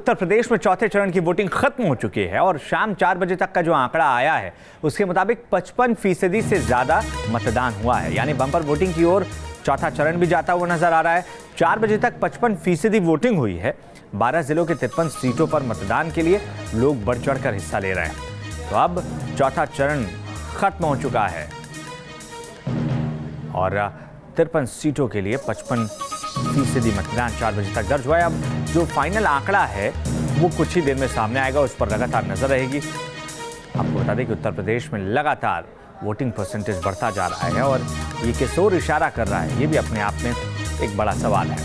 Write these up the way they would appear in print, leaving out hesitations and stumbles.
उत्तर प्रदेश में चौथे चरण की वोटिंग खत्म हो चुकी है और शाम 4 बजे तक का जो आंकड़ा आया है उसके मुताबिक 55% से ज्यादा मतदान हुआ है, यानी बम्पर वोटिंग की ओर चौथा चरण भी जाता हुआ नजर आ रहा है। 4 बजे तक 55% वोटिंग हुई है। 12 जिलों के 53 सीटों पर मतदान के लिए लोग बढ़ चढ़कर हिस्सा ले रहे हैं। तो अब चौथा चरण खत्म हो चुका है और 53 सीटों के लिए 55% मतदान 4 बजे तक दर्ज हुआ है। अब जो फाइनल आंकड़ा है वो कुछ ही देर में सामने आएगा, उस पर लगातार नजर रहेगी। आपको बता दें कि उत्तर प्रदेश में लगातार वोटिंग परसेंटेज बढ़ता जा रहा है और ये किस ओर इशारा कर रहा है, ये भी अपने आप में एक बड़ा सवाल है।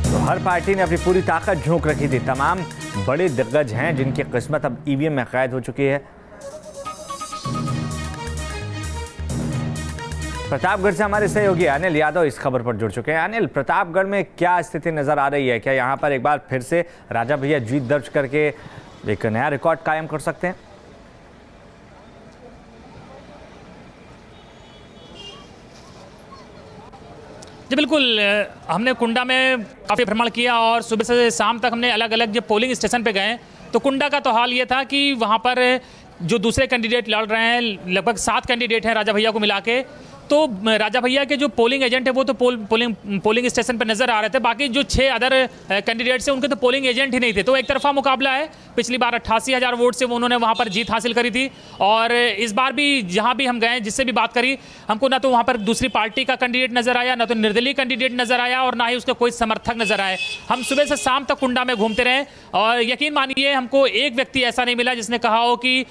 तो हर पार्टी ने अपनी पूरी ताकत झोंक रखी थी। तमाम बड़े दिग्गज हैं जिनकी किस्मत अब ईवीएम में कैद हो चुकी है। प्रतापगढ़ से हमारे सहयोगी अनिल यादव इस खबर पर जुड़ चुके हैं। अनिल, प्रतापगढ़ में क्या स्थिति नजर आ रही है? क्या यहां पर एक बार फिर से राजा भैया जीत दर्ज करके एक नया रिकॉर्ड कायम कर सकते हैं? जी बिल्कुल, हमने कुंडा में काफ़ी भ्रमण किया और सुबह से शाम तक हमने अलग अलग जब पोलिंग स्टेशन पे गए तो कुंडा का तो हाल ये था कि वहाँ पर जो दूसरे कैंडिडेट लड़ रहे हैं, लगभग 7 कैंडिडेट हैं राजा भैया को मिला के, तो राजा भैया के जो पोलिंग एजेंट है वो तो पोलिंग स्टेशन पर नजर आ रहे थे। बाकी जो 6 अदर कैंडिडेट्स हैं उनके तो पोलिंग एजेंट ही नहीं थे। तो एक तरफा मुकाबला है। पिछली बार 88,000 वोट से उन्होंने वहां पर जीत हासिल करी थी और इस बार भी जहां भी हम गए, जिससे भी बात करी, हमको ना तो वहां पर दूसरी पार्टी का कैंडिडेट नजर आया, ना तो निर्दलीय कैंडिडेट नजर आया और ना ही उसका कोई समर्थक नजर आए। हम सुबह से शाम तक कुंडा में घूमते रहे और यकीन मानिए हमको एक व्यक्ति ऐसा नहीं मिला जिसने कहा हो कि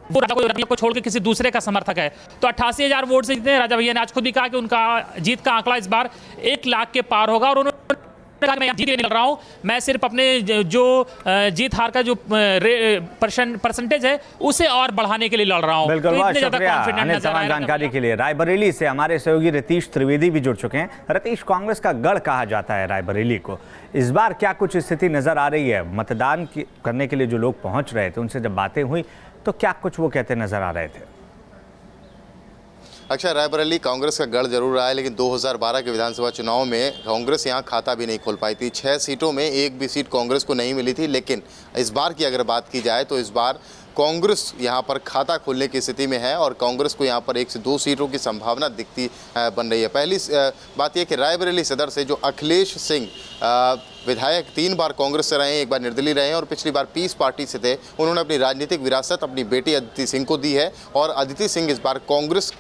वो राजा भैया को छोड़ के किसी दूसरे का समर्थक है। तो 88,000 वोट से जीते राजा भैया ने। आज खुद भी कहा कि उनका जीत का आंकड़ा इस बार 1 लाख के पार होगा और उन्होंने कहा मैं जीत नहीं लड़ रहा हूं, मैं सिर्फ अपने जो जीत हार का जो परसेंटेज है उसे और बढ़ाने के लिए लड़ रहा हूं। बिल्कुल, तो बहुत शुक्रिया अनिल तमाम जानकारी के लिए। रायबरेली से हमारे सहयोगी रतीश त्रिवेदी भी जुड़ चुके हैं। रतीश, कांग्रेस का गढ़ कहा जाता है रायबरेली को, इस बार क्या कुछ स्थिति नजर आ रही है? मतदान करने के लिए जो लोग पहुंच रहे थे उनसे जब बातें हुई तो क्या कुछ वो कहते नजर आ रहे थे? अक्षय, रायबरेली कांग्रेस का गढ़ जरूर रहा है, लेकिन 2012 के विधानसभा चुनाव में कांग्रेस यहां खाता भी नहीं खोल पाई थी। 6 सीटों में एक भी सीट कांग्रेस को नहीं मिली थी। लेकिन इस बार की अगर बात की जाए तो इस बार कांग्रेस यहां पर खाता खोलने की स्थिति में है और कांग्रेस को यहां पर 1 से 2 सीटों की संभावना दिखती बन रही है। पहली बात यह कि रायबरेली सदर से जो अखिलेश सिंह विधायक 3 बार कांग्रेस से रहे हैं, 1 बार निर्दलीय रहे हैं और पिछली बार पीस पार्टी से थे, उन्होंने अपनी राजनीतिक विरासत अपनी बेटी अदिति सिंह को दी है और अदिति सिंह इस बार कांग्रेस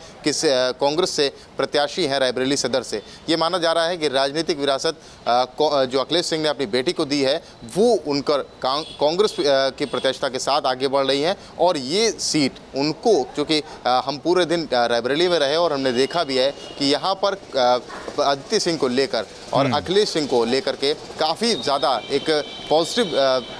से प्रत्याशी हैं रायबरेली सदर से। ये माना जा रहा है कि राजनीतिक विरासत जो अखिलेश सिंह ने अपनी बेटी को दी है वो उनकर कांग्रेस की प्रत्याशिता के साथ आगे बढ़ रही है और ये सीट उनको, क्योंकि हम पूरे दिन रायबरेली में रहे और हमने देखा भी है कि यहाँ पर अदिति सिंह को लेकर और अखिलेश सिंह को लेकर के काफ़ी ज़्यादा एक पॉजिटिव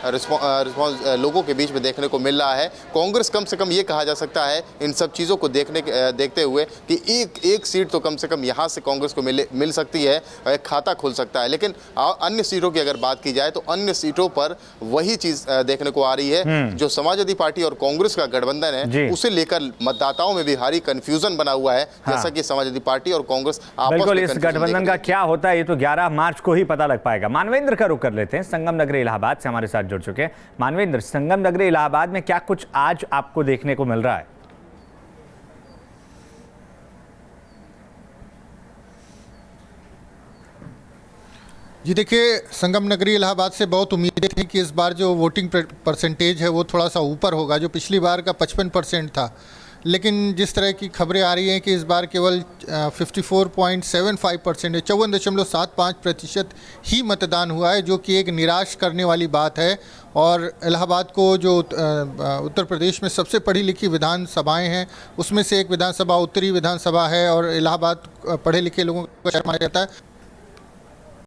रिस्पॉन्स लोगों के बीच में देखने को मिल रहा है। कांग्रेस कम से कम ये कहा जा सकता है इन सब चीज़ों को देखते हुए कि एक सीट तो कम से कम यहाँ से कांग्रेस को मिल सकती है, एक खाता खुल सकता है। लेकिन अन्य सीटों की अगर बात की जाए तो अन्य सीटों पर वही चीज़ देखने को आ रही है। जो समाजवादी पार्टी और कांग्रेस का गठबंधन है उसे लेकर मतदाताओं में भी भारी कंफ्यूजन बना हुआ है। जैसा कि समाजवादी पार्टी और कांग्रेस आपस में इस गठबंधन का क्या होता है ये तो 11 मार्च को ही पता लग पाएगा। मानवेंद्र का रुख कर लेते हैं, संगम नगरी इलाहाबाद से हमारे साथ जुड़ चुके हैं। मानवेंद्र, संगम नगरी इलाहाबाद में क्या कुछ आज आपको देखने को मिल रहा है? जी देखिए, संगम नगरी इलाहाबाद से बहुत उम्मीदें थी कि इस बार जो वोटिंग परसेंटेज है वो थोड़ा सा ऊपर होगा, जो पिछली बार का 55% था। लेकिन जिस तरह की खबरें आ रही हैं कि इस बार केवल 54.75% 54.75% ही मतदान हुआ है, जो कि एक निराश करने वाली बात है। और इलाहाबाद को जो उत्तर प्रदेश में सबसे पढ़ी लिखी विधानसभाएं हैं उसमें से एक विधानसभा उत्तरी विधानसभा है और इलाहाबाद पढ़े लिखे लोगों का शहर माना जाता है।